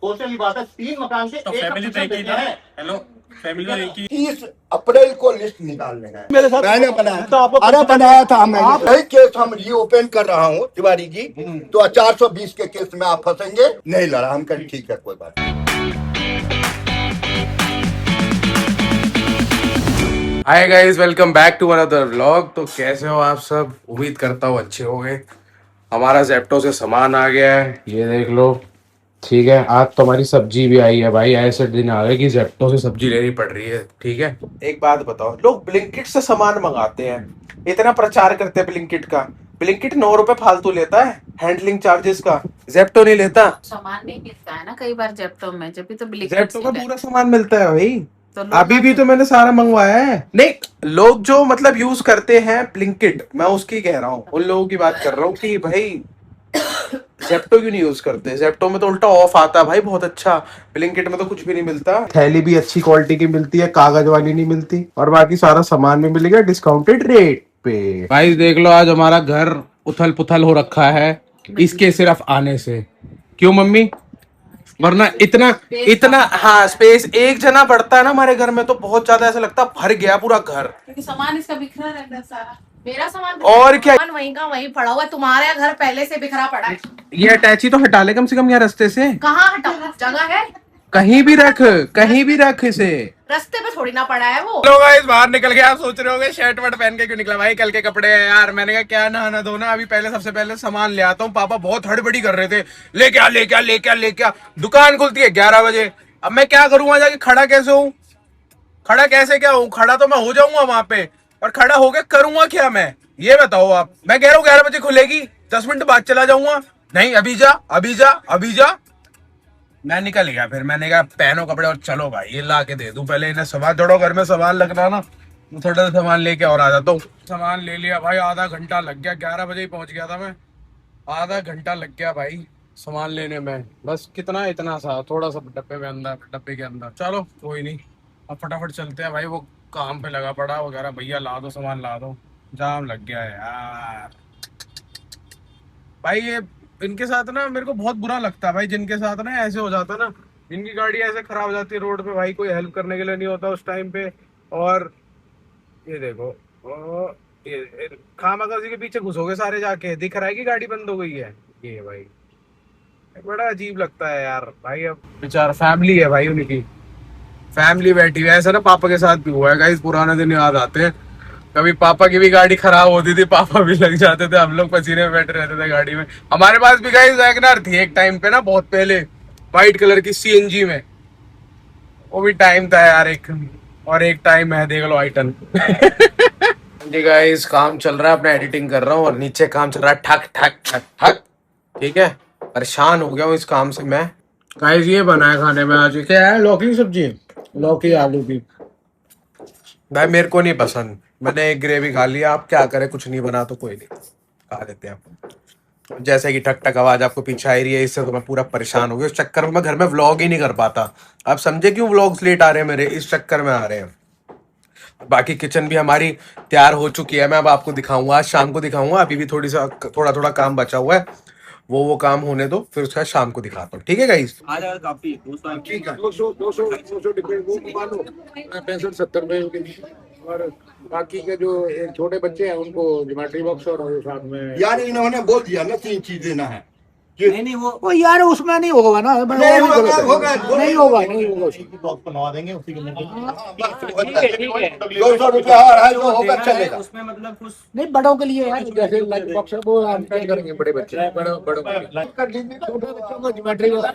सोचने की बात है, 3 मकान से तो एक फैमिली तो एक ही है। हेलो, फैमिली तो एक ही। 30 अप्रैल को लिस्ट निकालने है। मेरे साथ मैंने बनाया तो आपको अरे बनाया था मैंने। आप नई केस हम रीओपन कर रहा हूँ तिवारी जी। तो 420 के केस में आप फंसेंगे नहीं। लड़ा हम कहीं ठीक है, कोई बात नहीं। Hi guys, welcome back to another vlog. तो कैसे हो आप सब? उम्मीद करता हूँ अच्छे होंगे। हमारा जेप्टो से सामान आ गया है, ये देख लो। ठीक है, आज तो हमारी सब्जी भी आई है भाई। ऐसे दिन आ गए कि जेप्टो से सब्जी लेनी पड़ रही है। ठीक है, एक बात बताओ, लोग ब्लिंकिट से सामान मंगाते हैं, इतना प्रचार करते हैं ब्लिंकिट का। ब्लिंकिट 9 रुपए फालतू लेता है हैंडलिंग चार्जेस का, जेप्टो नहीं लेता। सामान नहीं मिलता है ना कई बार जेप्टो में, जब भी तो ब्लिंकिट जेप्टो का से पूरा सामान मिलता है भाई। तो अभी भी तो मैंने सारा मंगवाया है। नहीं, लोग जो मतलब यूज करते हैं ब्लिंकिट, मैं उसकी कह रहा हूँ, उन लोगों की बात कर रहा हूँ कि भाई जेप्टो क्यों नहीं यूज करते। जेप्टो में तो उल्टा ऑफ आता है भाई, बहुत अच्छा। ब्लिंकिट में तो कुछ भी नहीं मिलता। थैली भी अच्छी क्वालिटी की मिलती है, कागज वाली नहीं मिलती, और बाकी सारा सामान भी मिलेगा डिस्काउंटेड रेट पे। भाई देख लो, आज हमारा घर उथल पुथल हो रखा है इसके सिर्फ आने से। क्यों मम्मी? वरना इतना इतना हाँ, स्पेस एक जना बढ़ता है ना हमारे घर में तो बहुत ज्यादा ऐसा लगता है भर गया पूरा घर। क्योंकि सामान इसका बिखरा रहता है सारा। मेरा सामान और क्या, सामान वहीं का वहीं पड़ा हुआ है, तुम्हारा घर पहले से बिखरा पड़ा है। ये अटैची तो हटा ले कम से कम यहाँ रास्ते से। कहाँ हटा, जगह है कहीं भी रख, कहीं भी रख इसे। रास्ते पे थोड़ी ना पड़ा है वो। लोग गाइस बाहर निकल के आप सोच रहे होंगे शर्ट वर्ट पहन के क्यों निकला भाई, कल के कपड़े हैं यार। मैंने कहा क्या नहाना धोना, अभी पहले सबसे पहले सामान ले आता हूँ। पापा बहुत हड़बड़ी कर रहे थे, लेके आ लेके आ लेके आ लेके आ। दुकान खुलती है 11 बजे। अब मैं क्या करूँ, वहां जाके खड़ा कैसे हूँ? खड़ा कैसे क्या हूँ? खड़ा तो मैं हो जाऊंगा वहां पे, और खड़ा होके करूंगा क्या मैं, ये बताओ आप। मैं कह रहा हूँ 11 बजे खुलेगी, 10 मिनट बाद चला जाऊंगा। नहीं, अभी जा अभी जा अभी जा। मैं निकल गया, फिर मैंने कहा पहनो कपड़े और चलो भाई, ये ला के दे दूं पहले इन्हें। सामान जोड़ो, घर में सामान लगना ना, मैं थोड़ा सा सामान लेके और आ जाता हूँ। सामान ले लिया भाई, आधा घंटा लग गया, 11 बजे ही पहुंच गया था मैं। आधा घंटा लग गया भाई सामान लेने में। बस कितना, इतना सा थोड़ा सा डब्बे में अंदर, डब्बे के अंदर। चलो कोई नहीं, अब फटाफट चलते हैं भाई। वो काम पे लगा पड़ा वगैरह, भैया ला दो सामान ला दो। जाम लग गया है यार भाई। ये इनके साथ ना मेरे को बहुत बुरा लगता है भाई, जिनके साथ ना ऐसे हो जाता है ना, जिनकी गाड़ी ऐसे खराब हो जाती है रोड पे भाई, कोई हेल्प करने के लिए नहीं होता उस टाइम पे। और ये देखो, ये खामखा के पीछे घुसोगे सारे जाके, दिख रहा है कि गाड़ी बंद हो गई है। ये भाई बड़ा अजीब लगता है यार भाई। अब बेचारा फैमिली है भाई, उनकी फैमिली बैठी हुई है। ऐसा ना पापा के साथ भी हुआ है गाइस, पुराने दिन याद आते हैं। कभी पापा की भी गाड़ी खराब होती थी, पापा भी लग जाते थे, हम लोग पसीने में बैठे रहते थे गाड़ी में। हमारे पास भी गाइस वैगनर थी एक टाइम पे ना, बहुत पहले, व्हाइट कलर की सीएनजी में। वो भी टाइम था यार एक, और एक टाइम है देख लो आइटन। जी गाइस, काम चल रहा है, अपना एडिटिंग कर रहा हूँ, और नीचे काम चल रहा है ठक ठक ठक ठक। ठीक है, परेशान हो गया हूँ इस काम से मैं। गाइस ये बना है खाने में आज, क्या है? लौकी की सब्जी, लौकी आलू की। भाई मेरे को नहीं पसंद, मैंने एक ग्रेवी खा लिया। आप क्या करें, कुछ नहीं बना तो कोई नहीं, खा लेते हैं आप। जैसे कि ठक ठक आवाज आपको पीछे आ रही है, इससे तो मैं पूरा परेशान हो गया। इस चक्कर में मैं घर में व्लॉग ही नहीं कर पाता। आप समझे क्यों व्लॉग्स लेट आ रहे हैं मेरे, इस चक्कर में आ रहे हैं। बाकी किचन भी हमारी तैयार हो चुकी है, मैं अब आपको दिखाऊंगा, आज शाम को दिखाऊंगा। अभी भी थोड़ा थोड़ा काम बचा हुआ है, वो काम होने दो, फिर उसके बाद शाम को दिखाता हूँ। ठीक है गाइस? आ जाएगा काफी। ठीक है, 200 डिब्बे मान लो 65-70 रुपए। और बाकी के जो छोटे बच्चे हैं उनको ज्योमेट्री बॉक्स और साथ में। यार इन्होंने बोल दिया ना 3 चीज देना है। नहीं वो यार उसमें नहीं होगा ना, नहीं होगा, होगा, नहीं होगा, नहीं होगा। उसी की बॉक्स बनवा देंगे, उसी के ठीक है। 200 रुपया है जो होगा चलेगा। उसमें मतलब कुछ नहीं, बड़ों के लिए यार, जैसे लंच बॉक्स है वो हम क्या करेंगे बड़े बच्चे, बड़ों छोटे बच्चों को ज्योमेट्री बॉक्स।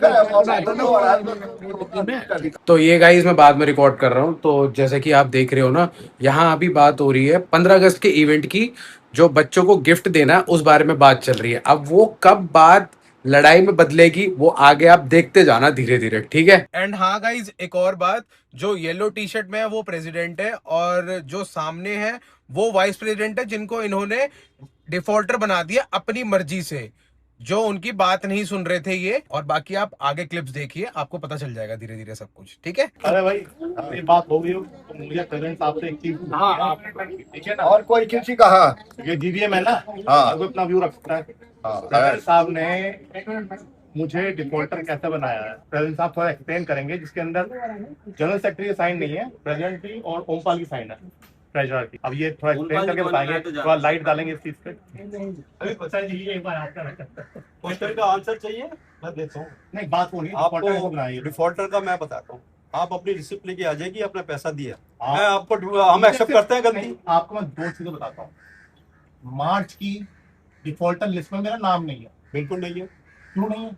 तो ये गाइस मैं बाद में रिकॉर्ड कर रहा हूँ। तो जैसे कि आप देख रहे हो ना, यहाँ अभी बात हो रही है 15 अगस्त के इवेंट की, जो बच्चों को गिफ्ट देना है उस बारे में बात चल रही है। अब वो कब बात लड़ाई में बदलेगी वो आगे आप देखते जाना धीरे धीरे, ठीक है? एंड हाँ गाइज, एक और बात, जो येलो टी शर्ट में है वो प्रेसिडेंट है, और जो सामने है वो वाइस प्रेसिडेंट है, जिनको इन्होंने डिफॉल्टर बना दिया अपनी मर्जी से, जो उनकी बात नहीं सुन रहे थे ये। और बाकी आप आगे क्लिप्स देखिए, आपको पता चल जाएगा धीरे धीरे सब कुछ, ठीक है? अरे भाई अपनी बात हो गई हो तो मुझे करेंट साहब से एक चीज, हाँ ठीक है ना। और कोई किसी का? हाँ ये जीवीएम है ना, हाँ वो अपना व्यू रख सकता है। हाँ करेंट साहब ने मुझे डिफॉल्टर कैसे बनाया है प्रेसिडेंट साहब थोड़ा एक्सप्लेन करेंगे, जिसके अंदर जनरल सेक्रेटरी की साइन नहीं है, प्रेसिडेंट की और ओमपाल की साइन है ट्रेजरर की। अब ये थोड़ा एक्सप्लेन करके बताएंगे, थोड़ा लाइट डालेंगे इस चीज पे। अभी पता जी एक बार आपका क्वेश्चन का आंसर चाहिए मैं देता हूँ। नहीं, बात वो नहीं, डिफॉल्टर कैसे आपको बनाया डिफॉल्टर का मैं बताता हूँ। आप अपनी रिसिप्ट लेके आ जाएगी, अपना पैसा दिया, आप- मैं आपको हम एक्सेप्ट करते हैं गलती। नहीं, आपको मैं दो चीजें बताता हूँ। मार्च की डिफॉल्टर लिस्ट में मेरा नाम नहीं है। बिल्कुल नहीं है। क्यों नहीं है?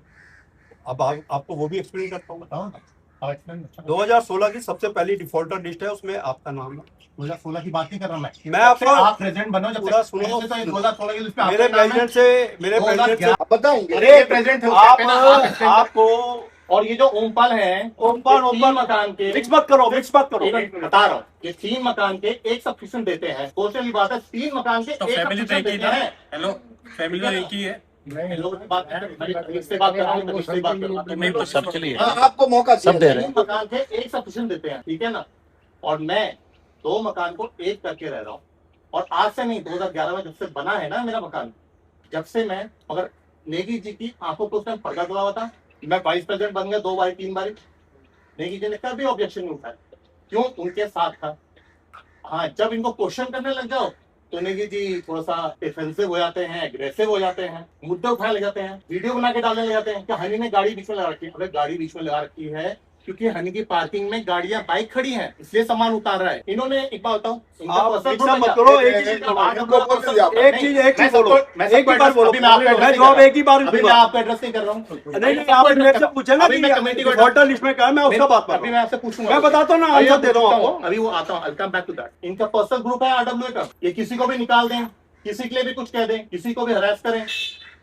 अब आपको वो भी एक्सप्लेन करता हूँ। बताओ ना। अब एक्सप्लेन। 2016 की सबसे पहली डिफॉल्टर लिस्ट है, उसमें आपका नाम है। 2016 की बात नहीं कर रहा मैं आपको आप प्रेसिडेंट बनो जब पूरा से सुनो। 2016 की लिस्ट में मेरे आपका नाम है। प्रेसिडेंट से आप बताएंगे। अरे प्रेसिडेंट थे उससे पहले आप आपको और ये जो ओमपाल है, ओमपाल मकान के मिक्स मत करो। बता रहा हूँ, ये 3 मकान के एक सब्सक्रिप्शन देते हैं। सोशल बात है, 3 मकान के तो एक फैमिली तो सब्सक्रिप्शन एक ही देते है। हैं। हेलो, फैमिली तो एक ही है। नहीं, लोगों से बात इससे बात कर रहा हूँ, इससे बात कर रहा हूँ। नहीं, तो सबके लिए हाँ, आपको मौका सब दिया दे रहे हैं। 3 मकान के एक सब्सक्रिप्शन देते हैं, ठीक है ना। और मैं 2 मकान को एक करके रह रहा हूँ। और आज से नहीं, 2011 में जब से बना है ना मेरा मकान, जब से मैं, मगर नेगी जी की आंखों को उस टाइम पर्दा हुआ था। मैं वाइस प्रेसिडेंट बन गया 2 बार 3 बार। नेगी जी ने कभी ऑब्जेक्शन नहीं उठाया। क्यों? उनके साथ था। हाँ, जब इनको क्वेश्चन करने लग जाओ तो नेगी जी थोड़ा सा डिफेंसिव हो जाते हैं, एग्रेसिव हो जाते हैं, मुद्दे उठाने लग जाते हैं, वीडियो बना के डालने लग जाते हैं कि हनी ने गाड़ी बीच में लगा रखी है। अबे गाड़ी बीच में लगा रखी है क्योंकि हनी की पार्किंग में गाड़ियां, बाइक खड़ी हैं, इसलिए सामान उतार रहा है। इन्होंने एक बात बताऊं, आप मिक्सअप मत करो। एक चीज बोलो। एक चीज बोलो। एक ही बार बोलो। मैं जवाब एक ही बार अभी मैं दूंगा। आपको एड्रेस नहीं कर रहा हूँ। नहीं, आप मेरे से पूछे ना अभी मैं कि कमेटी को डिफॉल्टर लिस्ट में क्या है, मैं उसका बात कर अभी मैं आपसे पूछूंगा। मैं बताता हूँ ना, आंसर दे रहा हूँ आपको। अभी वो आता हूँ, I'll come back to that। इनका पर्सनल ग्रुप है RWA का, ये किसी को भी निकाल दें, किसी के लिए भी कुछ कह दें, किसी को भी हरास करें,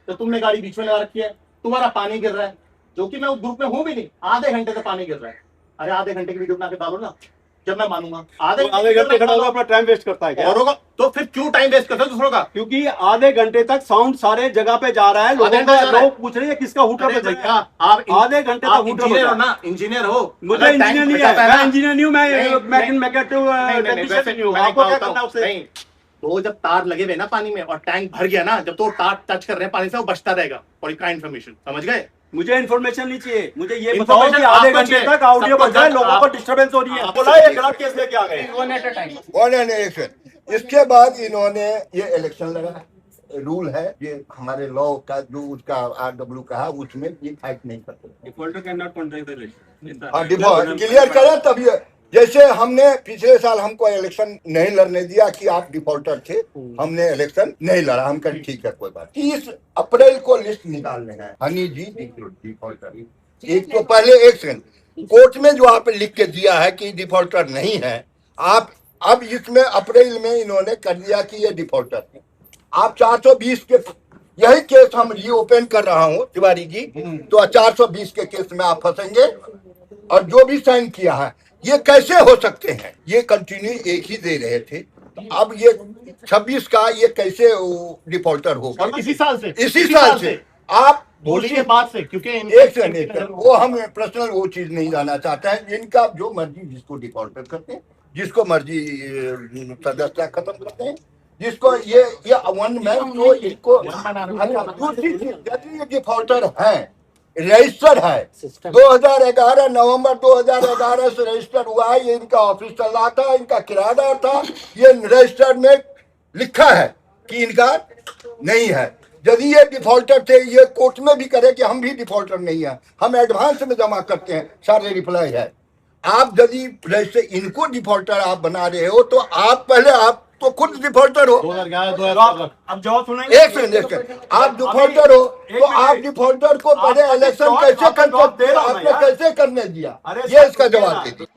तो तुमने गाड़ी बीच में लगा रखी है, तुम्हारा पानी गिर रहा है, जो कि मैं उस ग्रुप में हूं भी नहीं, आधे घंटे से पानी गिर रहा है। अरे आधे घंटे की वीडियो बना के डालो ना, जब मैं मानूंगा। आधे घंटे खड़ा होगा, अपना टाइम वेस्ट करता है क्या? और होगा तो फिर क्यों टाइम वेस्ट करते हो दूसरों का? क्योंकि आधे घंटे तक साउंड सारे जगह पे जा रहा है, लोग पूछ रहे हैं किसका हुटर अरे पे भैया, आप आधे घंटे तक हुटर इंजीनियर हो बजा। ना, इंजीनियर हो। मुझे अगर इंजीनियर टाइम नहीं बचाता है, ना- मैं इंजीनियर नहीं हूँ, मैं नहीं, मैकेनिकल टेक्नीशियन नहीं हूँ। आपको क्या करना उससे? नहीं, तो जब तार लगे हुए ना पानी में और टैंक भर गया ना, जब तो तार टच कर रहे हैं पानी से, वो बचता रहेगा। फॉर का इन्फॉर्मेशन, समझ गए? मुझे इन्फॉर्मेशन नहीं चाहिए, मुझे ये बताओ Information कि आधे आपको घंटे चाहिए। तक ऑडियो सबको बज रहा है, जब लोगों आप- को डिस्टर्बेंस हो रही है। आप- बोला ये गलत केस लेके आ गए। One and election. इसके बाद इन्होंने ये इलेक्शन लगा, रूल है ये हमारे लॉ का, जो उसका RW का है, उसमें ये फाइट नहीं करते। Defaulter can not contract the list. हाँ, डिफॉल्ट क्लियर करें तभी। जैसे हमने पिछले साल हमको इलेक्शन नहीं लड़ने दिया कि आप डिफॉल्टर थे, हमने इलेक्शन नहीं लड़ा, हम कहें ठीक है कोई बात। 30 अप्रैल को लिस्ट निकालने हैं, हनी जी डिफॉल्टर। एक तो पहले एक सेकंड, कोर्ट में जो आप लिख के दिया है कि डिफॉल्टर नहीं है, आप अब इसमें अप्रैल में इन्होंने कर दिया कि ये डिफॉल्टर है। आप 420 के, यही केस हम रीओपन कर रहा हूँ तिवारी जी, तो 420 के केस में आप फंसेंगे। और जो भी साइन किया है, ये कैसे हो सकते हैं? ये कंटिन्यू एक ही दे रहे थे, अब ये 26 का ये कैसे डिफॉल्टर होगा? और इसी साल से, इसी साल से आप होली के बाद से, क्योंकि एक सेकंड, वो हम पर्सनल वो चीज नहीं जाना चाहते हैं। इनका जो मर्जी, जिसको डिफॉल्टर करते हैं, जिसको मर्जी सदस्यता खत्म करते हैं, जिसको ये वन मैन, तो इनको दूसरी चीज, यदि ये डिफॉल्टर है, रजिस्टर है, 2011 नवंबर 2011 से रजिस्टर हुआ है, ये इनका ऑफिस चल रहा था, इनका किराएदार था, ये रजिस्टर में लिखा है कि इनका नहीं है। यदि ये डिफॉल्टर थे, ये कोर्ट में भी करे कि हम भी डिफॉल्टर नहीं है, हम एडवांस में जमा करते हैं, सारे रिप्लाई है। आप यदि जैसे इनको डिफॉल्टर आप बना रहे हो, तो आप पहले, आप तो खुद डिफॉल्टर हो। 2011 अब जवाब सुनेंगे। एक सेकंड, आप डिफॉल्टर हो, तो आप डिफॉल्टर को पहले इलेक्शन कैसे करते, आपने कैसे करने दिया, ये इसका जवाब दीजिए।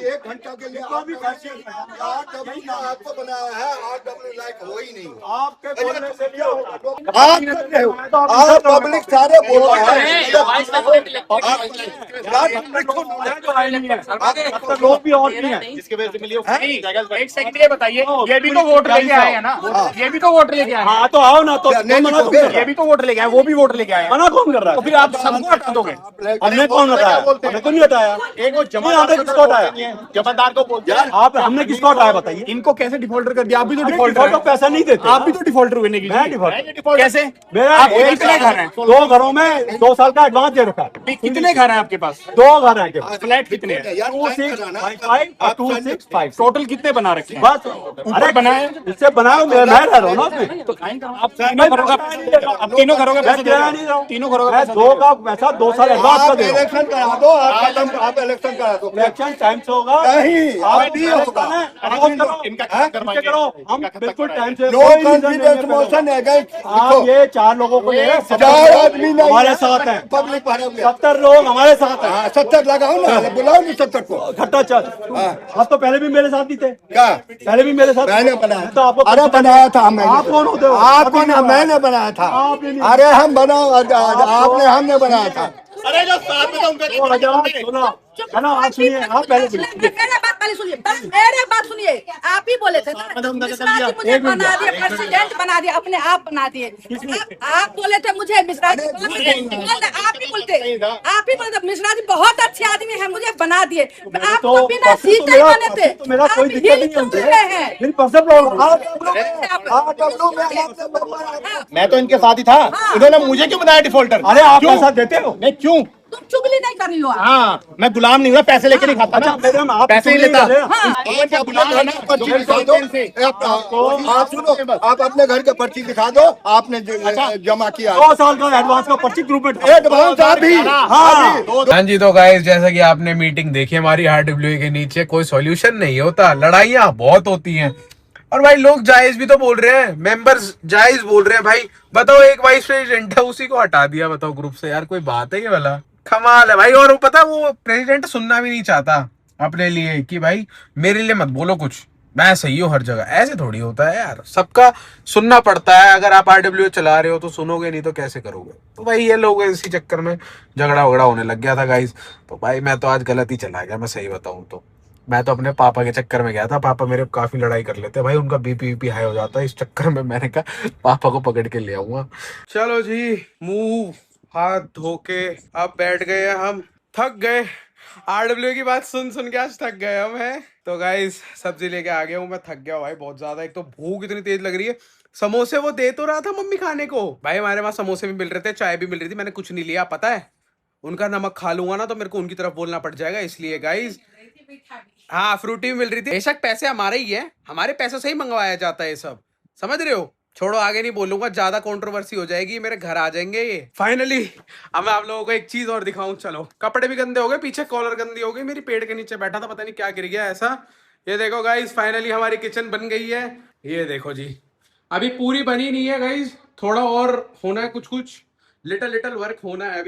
एक घंटा के लिए आपको बनाया है, RW लाइक हो ही नहीं। आपके बोलने से नहीं होगा। आप कर रहे हो, आप पब्लिक सारे बोल रहे हैं, लोग भी और भी हैं। जिसकी वजह से मिली एक सेकंड ये बताइए, ये भी तो वोट लेके आए हैं ना, ये भी तो वोट लेके आए हैं। हाँ तो आओ ना, तो नहीं, मना कौन नहीं, कर रहा ये है? भी तो वोट लेके आए, वो भी वोट लेके आए हैं। मना कौन कर रहा तो है? फिर आप सबको हटा दोगे? हमने कौन हटाया? हमें तो नहीं हटाया। हटाया? एक वो हमने किसको हटाया? जमादार को बोलते हैं आप हमने किसको हटाया बताइए? इनको कैसे डिफॉल्टर कर दिया? आप भी तो अरे डिफॉल्टर डिफॉल्ट हैं। पैसा नहीं देते, आप भी तो डिफॉल्टर हुए नहीं मैं डिफॉल्टर। कैसे? मेरा आपको एक कितने घर हैं? 2 घरों में 2 साल का एडवांस दे रखा है। कितने घर हैं आपके पास? 2 घर हैं केवल। फ्लैट कितने हैं? 2655 और 265 टोटल कितने बना रखे हैं? बस। ऊपर बनाए इससे बनाया मैं रह रहा हूँ ना उसमें। तो आप तीनों घरों का आप तीनों घरों का पैसा दे रहे हो? तीनों घरों का मैं पैसा 2 का पैसा 2 साल एडवांस का आप दे रहा हूँ। इलेक्शन करा दो, आप इलेक्शन करा दो। इलेक्शन टाइम से होगा। नहीं, आप अभी होगा। इनका हाँ, करवाएंगे। करो हम बिल्कुल टाइम से। नो कोई reason नहीं कॉन्फिडेंस है मोशन है गाइस। आप ये 4 लोगों को ले रहे हैं, 4 आदमी नहीं हमारे साथ हैं। पब्लिक भरोगे। 70 लोग हमारे साथ हैं। हाँ 70 लगाओ ना, बुलाओ नहीं 70 को। घट्टा चल। आप तो पहले भी मेरे साथ ही थे। क्या पहले भी मेरे साथ मैंने बनाया? तो आपको अरे बनाया था मैंने। आप कौन होते हो? आप कौन? मैंने बनाया था। आपने नहीं। अरे हम बनाओ, आपने हमने बनाया था। अरे जो साथ में तो उनका सुनो है ना, आप सुनिए, आप पहले सुनिए। मेरे बात पहले सुनिए, मेरे बात सुनिए। आप ही बोले थे ना, मिश्रा जी मुझे बना दिए, प्रेसिडेंट बना दिया, अपने आप बना दिए। आप बोले थे मुझे मिश्रा जी, आप ही बोलते मिश्रा जी बहुत अच्छे आदमी है, मुझे बना दिए। आप तो बिना सीट नहीं बने थे। तो मेरा कोई दिक्कत नहीं है। इन परसेंट मैं तो इनके साथ ही था। इन्होंने मुझे क्यों बनाया डिफॉल्टर? अरे आप क्यों? पैसा देते हो? नहीं क्यों? तुम चुगली नहीं कर रही हो। हाँ मैं गुलाम नहीं हुआ, पैसे लेके नहीं खाता ना। मैडम आप पैसे नहीं चुगली लेता। कर रहे हो। आप सुनो, आप अपने घर का पर्ची दिखा दो, आपने जमा किया। 2 साल का एडवांस का पर्ची ग्रुप में एडवांस अभी। हाँ जी, तो गाइस जैसा कि आपने मीटिंग देखी हमारी RWA के नीचे, कोई सॉल्यूशन नहीं होता, लड़ाइयाँ बहुत होती हैं। और भाई लोग जायज भी तो बोल रहे हैं, मेंबर्स जायज बोल रहे हैं। भाई बताओ, एक वाइस प्रेसिडेंट है, उसी को हटा दिया, बताओ ग्रुप से। यार कोई बात है ये वाला? कमाल है भाई। और वो पता, वो प्रेसिडेंट सुनना भी नहीं चाहता अपने लिए कि भाई मेरे लिए मत बोलो कुछ, मैं सही हूँ हर जगह। ऐसे थोड़ी होता है यार, सबका सुनना पड़ता है। अगर आप RWA चला रहे हो तो सुनोगे, नहीं तो कैसे करोगे? तो भाई ये लोग इसी चक्कर में झगड़ा वगड़ा होने लग गया था गाइस। तो भाई मैं तो आज गलत ही चला गया, मैं सही बताऊं तो। मैं तो अपने पापा के चक्कर में गया था, पापा मेरे काफी लड़ाई कर लेते भाई, उनका बीपी हाई हो जाता है। इस चक्कर में मैंने कहा पापा को पकड़ के ले आऊंगा। चलो जी, मुंह हाथ धो के अब बैठ गए हम, थक गए। RWA की बात सुन सुन के आज थक गए हम हैं। तो गाइस सब्जी लेके आ गया हूँ, मैं थक गया हूँ भाई बहुत ज्यादा। एक तो भूख इतनी तेज लग रही है। समोसे वो दे तो रहा था मम्मी खाने को भाई, हमारे वहां समोसे भी मिल रहे थे, चाय भी मिल रही थी, मैंने कुछ नहीं लिया। पता है उनका नमक खा लूंगा ना तो मेरे को उनकी तरफ बोलना पड़ जाएगा, इसलिए गाइस। हाँ फ्रूटी भी मिल रही थी। बेशक पैसे हमारे ही है, हमारे पैसों से ही मंगवाया जाता है ये सब, समझ रहे हो? छोड़ो, आगे नहीं बोलूंगा, ज्यादा कंट्रोवर्सी हो जाएगी, मेरे घर आ जाएंगे ये। फाइनली अब मैं आप लोगों को एक चीज और दिखाऊं। चलो, कपड़े भी गंदे हो गए, पीछे कॉलर गंदी हो गई, मेरी पेड़ के नीचे बैठा था, पता नहीं क्या गिर गया ऐसा। ये देखो गाइस, फाइनली हमारी किचन बन गई है। ये देखो जी, अभी पूरी बनी नहीं है गाइस, थोड़ा और होना है, कुछ लिटल वर्क होना है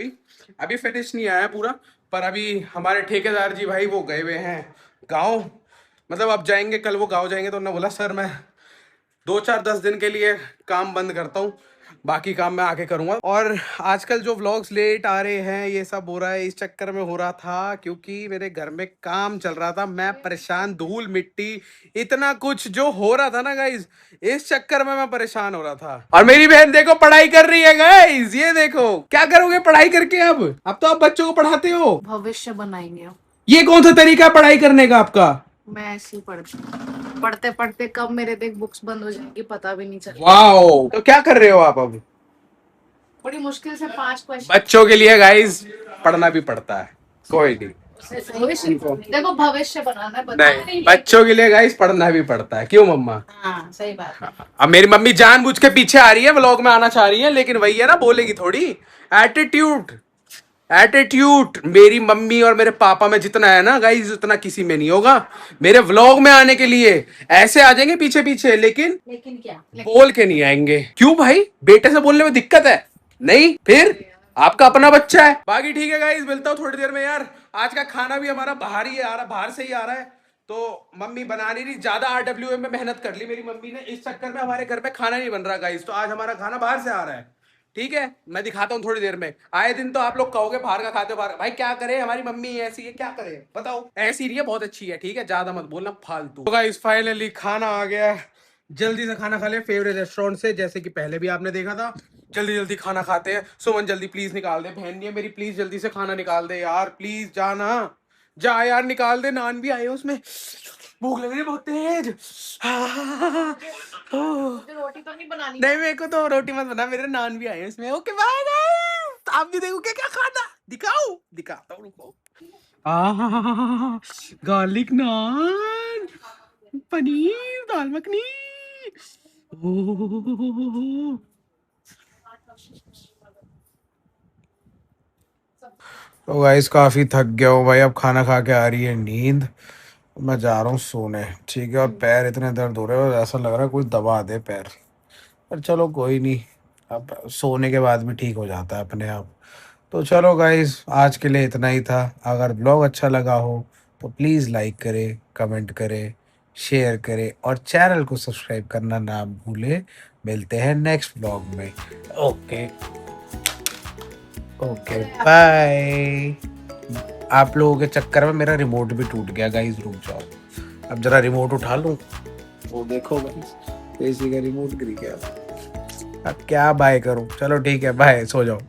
अभी फिनिश नहीं आया पूरा। पर अभी हमारे ठेकेदार जी भाई वो गए हुए हैं गाँव, मतलब अब जाएंगे, कल वो गाँव जाएंगे। तो उन्होंने बोला सर मैं 2-4-10 दिन के लिए काम बंद करता हूँ, बाकी काम मैं आके करूँगा। और आजकल जो व्लॉग्स लेट आ रहे हैं, ये सब हो रहा है इस चक्कर में हो रहा था क्योंकि मेरे घर में काम चल रहा था, मैं परेशान, धूल मिट्टी इतना कुछ जो हो रहा था ना गाइज, इस चक्कर में मैं परेशान हो रहा था। और मेरी बहन देखो पढ़ाई कर रही है गाइज, ये देखो। क्या करोगे पढ़ाई करके? अब तो आप बच्चों को पढ़ाते हो, भविष्य बनाएंगे। ये कौन सा तरीका है पढ़ाई करने का आपका? मैं ऐसे ही पढ़ते पढ़ते कब मेरे देख बुक्स बंद हो जाएंगी पता भी नहीं चलेगा। वाओ, तो क्या कर रहे हो आप अब? बड़ी मुश्किल से 5 क्वेश्चन। बच्चों के लिए गाइस पढ़ना भी पड़ता है, कोई नहीं। भविष्य, देखो भविष्य बनाना है, नहीं, बच्चों के लिए गाइस पढ़ना भी पड़ता है, क्यों मम्मा? हाँ सही बात है। अब मेरी मम्मी जानबूझ के पीछे आ रही है, व्लॉग में आना चाह रही है, लेकिन वही है ना, बोलेगी थोड़ी। एटीट्यूड मेरी मम्मी और मेरे पापा में जितना है ना गाइस, उतना किसी में नहीं होगा। मेरे व्लॉग में आने के लिए ऐसे आ जाएंगे पीछे पीछे, लेकिन क्या बोल के नहीं आएंगे। क्यों भाई? बेटे से बोलने में दिक्कत है? नहीं, फिर आपका अपना बच्चा है। बाकी ठीक है गाइस, मिलता हूँ थोड़ी देर में। यार आज का खाना भी हमारा बाहर ही आ रहा, बाहर से ही आ रहा है, तो मम्मी बना नहीं रही। ज्यादा RWA में मेहनत कर ली मेरी मम्मी ने, इस चक्कर में हमारे घर पे खाना नहीं बन रहा गाइस। तो आज हमारा खाना बाहर से आ रहा है, ठीक है? मैं दिखाता हूँ थोड़ी देर में। आए दिन तो आप लोग कहोगे बाहर का खाते हो, बाहर। भाई क्या करे, हमारी मम्मी ऐसी है, क्या करे बताओ? ऐसी नहीं है, बहुत अच्छी है, ठीक है? ज्यादा मत बोलना फालतू। तो गाइस फाइनली खाना आ गया, जल्दी से खाना खा ले फेवरेट रेस्टोरेंट से, जैसे कि पहले भी आपने देखा था। जल्दी खाना खाते हैं। सुमन जल्दी प्लीज निकाल दे, बहन नहीं है मेरी, प्लीज जल्दी से खाना निकाल दे यार, प्लीज जाना। जा यार निकाल दे, नान भी आए उसमें, भूख लग रही है बहुत तेज। रोटी तो नहीं बनानी। नहीं मेरे को तो रोटी मत बना, मेरे नान भी आए उसमें। ओके बाय गाइस, आप भी देखो क्या क्या खाना, दिखाता हूँ रुको। गार्लिक नान, पनीर, दाल मखनी। ओह। तो गाइस काफी थक गया हूँ भाई, अब खाना खा के आ रही है नींद, मैं जा रहा हूँ सोने, ठीक है। और पैर इतने दर्द हो रहे हैं और ऐसा लग रहा है कोई दबा दे पैर, पर चलो कोई नहीं, अब सोने के बाद भी ठीक हो जाता है अपने आप। तो चलो गाइस आज के लिए इतना ही था। अगर ब्लॉग अच्छा लगा हो तो प्लीज़ लाइक करें, कमेंट करें, शेयर करें और चैनल को सब्सक्राइब करना ना भूलें। मिलते हैं नेक्स्ट ब्लॉग में। Okay okay bye. आप लोगों के चक्कर में मेरा रिमोट भी टूट गया गाइस, रुक जाओ, अब जरा रिमोट उठा लूं। वो देखो गाइस, एसी का रिमोट गिर गया, अब क्या बाय करूं। चलो ठीक है, बाय, सो जाओ।